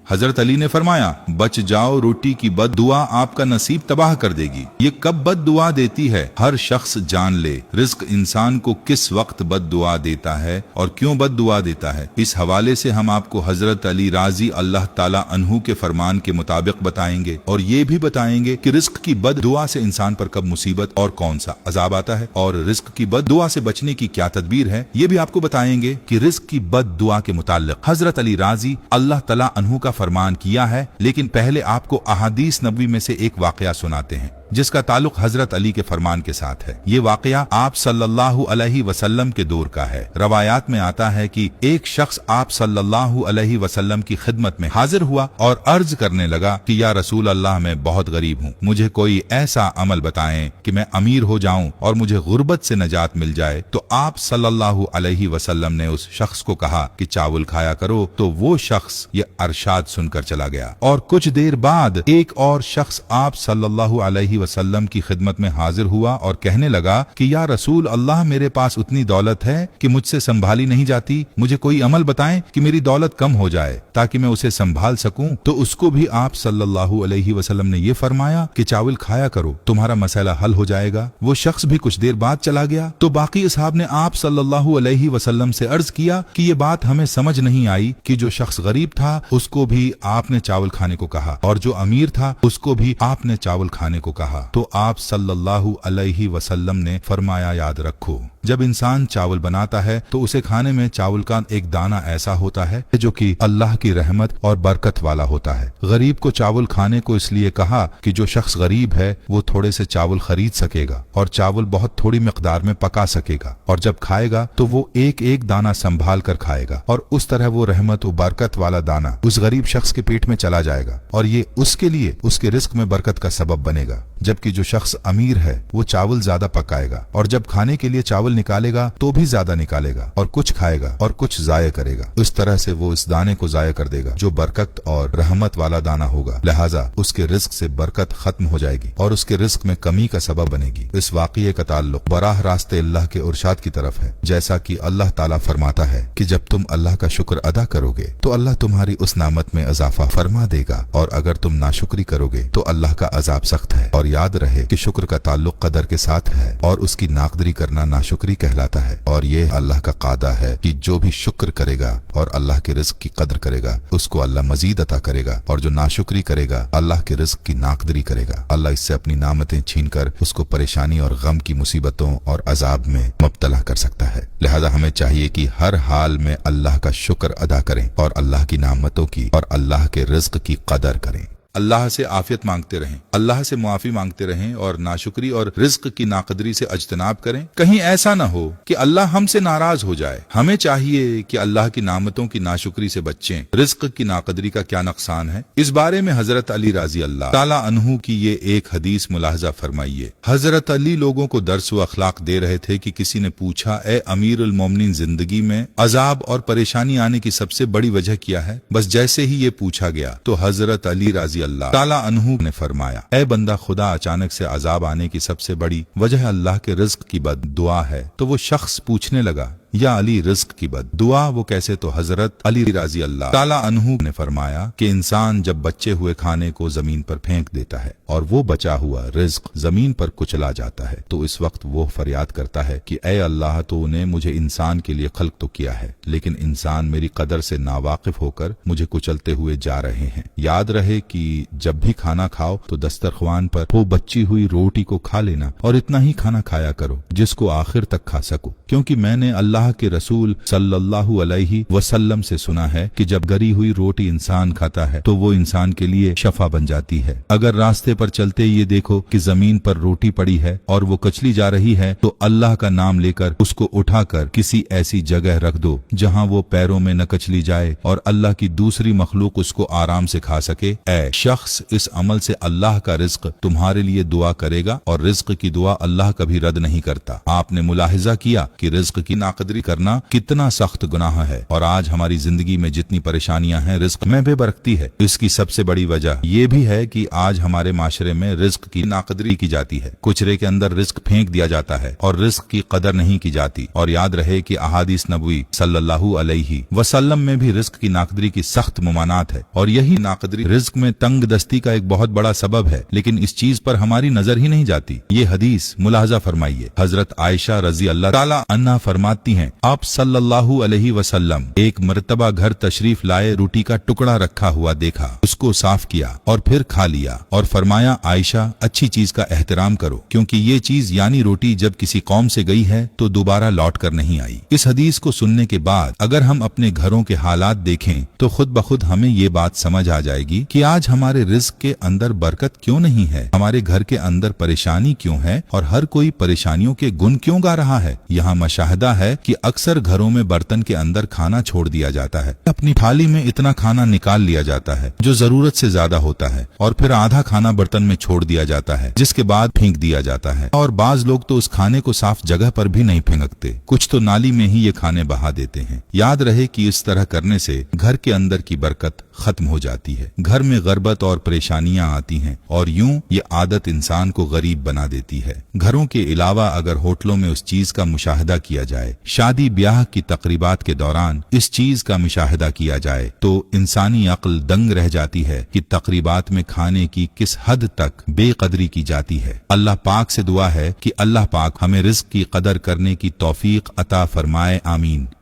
हजरत अली ने फरमाया, बच जाओ, रोटी की बद दुआ आपका नसीब तबाह कर देगी। ये कब बद दुआ देती है? हर शख्स जान ले रिज्क इंसान को किस वक्त बद दुआ देता है और क्यों बद दुआ देता है। इस हवाले से हम आपको हजरत अली राजी अल्लाह ताला अन्हु के फरमान के मुताबिक बताएंगे और ये भी बताएंगे कि रिज्क की बद दुआ से इंसान पर कब मुसीबत और कौन सा अजाब आता है और रिज्क की बद दुआ से बचने की क्या तदबीर है। ये भी आपको बताएंगे कि रिज्क की बद दुआ के मुताल्लिक हजरत अली राजी अल्लाह ताला अन्हु का फरमान किया है। लेकिन पहले आपको अहादीस नबवी में से एक वाकया सुनाते हैं जिसका ताल्लुक हजरत अली के फरमान के साथ है। ये वाकया आप सल्लल्लाहु अलैहि वसल्लम के दौर का है। रवायात में आता है कि एक शख्स आप सल्लल्लाहु अलैहि वसल्लम की खिदमत में हाजिर हुआ और अर्ज करने लगा कि या रसूल अल्लाह, मैं बहुत गरीब हूँ, मुझे कोई ऐसा अमल बताएं कि मैं अमीर हो जाऊं और मुझे गुर्बत से नजात मिल जाए। तो आप सल्लल्लाहु अलैहि वसल्लम ने उस शख्स को कहा कि चावल खाया करो। तो वो शख्स ये अरशाद सुनकर चला गया और कुछ देर बाद एक और शख्स आप सल्लल्लाहु अलैहि वसल्लम की खिदमत में हाजिर हुआ और कहने लगा कि या रसूल अल्लाह, मेरे पास उतनी दौलत है कि मुझसे संभाली नहीं जाती, मुझे कोई अमल बताएं कि मेरी दौलत कम हो जाए ताकि मैं उसे संभाल सकूं। तो उसको भी आप सल्लल्लाहु अलैहि वसल्लम ने ये फरमाया कि चावल खाया करो, तुम्हारा मसला हल हो जाएगा। वो शख्स भी कुछ देर बाद चला गया। तो बाकी असहाब ने आप सल्लल्लाहु अलैहि वसल्लम से अर्ज किया कि ये बात हमें समझ नहीं आई कि जो शख्स गरीब था उसको भी आपने चावल खाने को कहा और जो अमीर था उसको भी आपने चावल खाने को कहा। तो आप सल्लल्लाहु अलैहि वसल्लम ने फरमाया, याद रखो, जब इंसान चावल बनाता है तो उसे खाने में चावल का एक दाना ऐसा होता है जो कि अल्लाह की रहमत और बरकत वाला होता है। गरीब को चावल खाने को इसलिए कहा कि जो शख्स गरीब है वो थोड़े से चावल खरीद सकेगा और चावल बहुत थोड़ी मिकदार में पका सकेगा और जब खाएगा तो वो एक एक दाना संभाल कर खाएगा और उस तरह वो रहमत और बरकत वाला दाना उस गरीब शख्स के पेट में चला जाएगा और ये उसके लिए उसके रिस्क में बरकत का सबब बनेगा। जबकि जो शख्स अमीर है वो चावल ज्यादा पकाएगा और जब खाने के लिए चावल निकालेगा तो भी ज्यादा निकालेगा और कुछ खाएगा और कुछ जाया करेगा। इस तरह से वो इस दाने को जाया कर देगा जो बरकत और रहमत वाला दाना होगा। लिहाजा उसके रिस्क से बरकत खत्म हो जाएगी और उसके रिस्क में कमी का सबब बनेगी। इस वाक़ये का ताल्लुक बराह रास्ते अल्लाह के इरशाद की तरफ है, जैसा कि अल्लाह ताला फरमाता है कि जब तुम अल्लाह का शुक्र अदा करोगे तो अल्लाह तुम्हारी उस नामत में इजाफा फरमा देगा और अगर तुम नाशुक्री करोगे तो अल्लाह का अजाब सख्त है। और याद रहे कि शुक्र का ताल्लुक कदर के साथ है और उसकी नाकदरी करना नाशुक्री कहलाता है। और ये अल्लाह का कादा है कि जो भी शुक्र करेगा और अल्लाह के रिज्क की कदर करेगा उसको अल्लाह मजीद अता करेगा और जो नाशुक्री करेगा अल्लाह के रिज्क की नाकदरी करेगा, अल्लाह इससे अपनी नामतें छीन कर उसको परेशानी और गम की मुसीबतों और अजाब में मुब्तला कर सकता है। लिहाजा हमें चाहिए कि हर हाल में अल्लाह का शुक्र अदा करें और अल्लाह की नामतों की और अल्लाह के रिज्क की कदर करें। अल्लाह से आफियत मांगते रहें, अल्लाह से मुआफी मांगते रहें और नाशुक्री और रिज्क की नाकदरी से अज्तनाब करें। कहीं ऐसा न हो कि अल्लाह हमसे नाराज हो जाए। हमें चाहिए कि अल्लाह की नामतों की नाशुक्री से बचें। रिज्क की नाकदरी का क्या नुकसान है, इस बारे में हजरत अली राजी अल्लाह ताला अन्हु की ये एक हदीस मुलाहजा फरमाइए। हजरत अली लोगों को दर्स व अखलाक दे रहे थे कि किसी ने पूछा, ए अमीर उल मोमिनीन, जिंदगी में अजाब और परेशानी आने की सबसे बड़ी वजह क्या है? बस जैसे ही ये पूछा गया तो हजरत अली राजी अल्लाह ताला अन्हु ने फरमाया, ए बंदा खुदा, अचानक से अजाब आने की सबसे बड़ी वजह अल्लाह के रिज्क की बद दुआ है। तो वो शख्स पूछने लगा, या अली, रिज्क की बद दुआ वो कैसे? तो हजरत अली राजी अल्लाह ताला अन्हु ने फरमाया कि इंसान जब बचे हुए खाने को जमीन पर फेंक देता है और वो बचा हुआ रिज्क जमीन पर कुचला जाता है तो इस वक्त वो फरियाद करता है कि ए अल्लाह, तूने मुझे इंसान के लिए खल्क तो किया है लेकिन इंसान मेरी कदर से नावाकिफ होकर मुझे कुचलते हुए जा रहे हैं। याद रहे कि जब भी खाना खाओ तो दस्तरख्वान पर वो बची हुई रोटी को खा लेना और इतना ही खाना खाया करो जिसको आखिर तक खा सको, क्योंकि मैंने अल्लाह के रसूल सल्लल्लाहु अलैहि वसल्लम से सुना है कि जब गरी हुई रोटी इंसान खाता है तो वो इंसान के लिए शफा बन जाती है। अगर रास्ते पर चलते ये देखो कि जमीन पर रोटी पड़ी है और वो कचली जा रही है तो अल्लाह का नाम लेकर उसको उठाकर किसी ऐसी जगह रख दो जहां वो पैरों में न कचली जाए और अल्लाह की दूसरी मखलूक उसको आराम से खा सके। ऐ शख्स, इस अमल से अल्लाह का रिज्क तुम्हारे लिए दुआ करेगा और रिज्क की दुआ अल्लाह कभी रद्द नहीं करता। आपने मुलाहिजा किया कि रिज्क की नाकदरी नाकदरी करना कितना सख्त गुनाह है। और आज हमारी जिंदगी में जितनी परेशानियां हैं रिज्क में बेबरकती है, इसकी सबसे बड़ी वजह यह भी है कि आज हमारे माशरे में रिज्क की नाकदरी की जाती है। कुचरे के अंदर रिज्क फेंक दिया जाता है और रिज्क की कदर नहीं की जाती। और याद रहे कि अहादीस नबवी सल्लल्लाहु अलैहि वसल्लम में भी रिज्क की नाकदरी की सख्त मुमानात है। और यही नाकदरी रिज्क में तंग दस्ती का एक बहुत बड़ा सबब है, लेकिन इस चीज पर हमारी नजर ही नहीं जाती। ये हदीस मुलाहजा फरमाइए। हजरत आयशा रजी अल्लाह ताला अन्हा फरमाती हैं, आप सल्लल्लाहु अलैहि वसल्लम एक मर्तबा घर तशरीफ लाए, रोटी का टुकड़ा रखा हुआ देखा, उसको साफ किया और फिर खा लिया और फरमाया, आयशा अच्छी चीज का एहतराम करो, क्योंकि ये चीज यानी रोटी जब किसी कौम से गई है तो दोबारा लौट कर नहीं आई। इस हदीस को सुनने के बाद अगर हम अपने घरों के हालात देखें तो खुद ब खुद हमें ये बात समझ आ जाएगी कि आज हमारे रिज्क के अंदर बरकत क्यों नहीं है, हमारे घर के अंदर परेशानी क्यों है और हर कोई परेशानियों के गुण क्यों गा रहा है। यहाँ मशाहदा है कि अक्सर घरों में बर्तन के अंदर खाना छोड़ दिया जाता है, अपनी थाली में इतना खाना निकाल लिया जाता है जो जरूरत से ज्यादा होता है और फिर आधा खाना बर्तन में छोड़ दिया जाता है, जिसके बाद फेंक दिया जाता है। और बाज लोग तो उस खाने को साफ जगह पर भी नहीं फेंकते, कुछ तो नाली में ही ये खाने बहा देते हैं। याद रहे कि इस तरह करने से घर के अंदर की बरकत खत्म हो जाती है, घर में गरबत और परेशानियां आती हैं और यूं ये आदत इंसान को गरीब बना देती है। घरों के अलावा अगर होटलों में उस चीज का मुशाहिदा किया जाए, शादी ब्याह की तकरीबात के दौरान इस चीज का मुशाहिदा किया जाए तो इंसानी अक्ल दंग रह जाती है कि तकरीबात में खाने की किस हद तक बेकदरी की जाती है। अल्लाह पाक से दुआ है कि अल्लाह पाक हमें रिज़्क की कदर करने की तौफीक अता फरमाए, आमीन।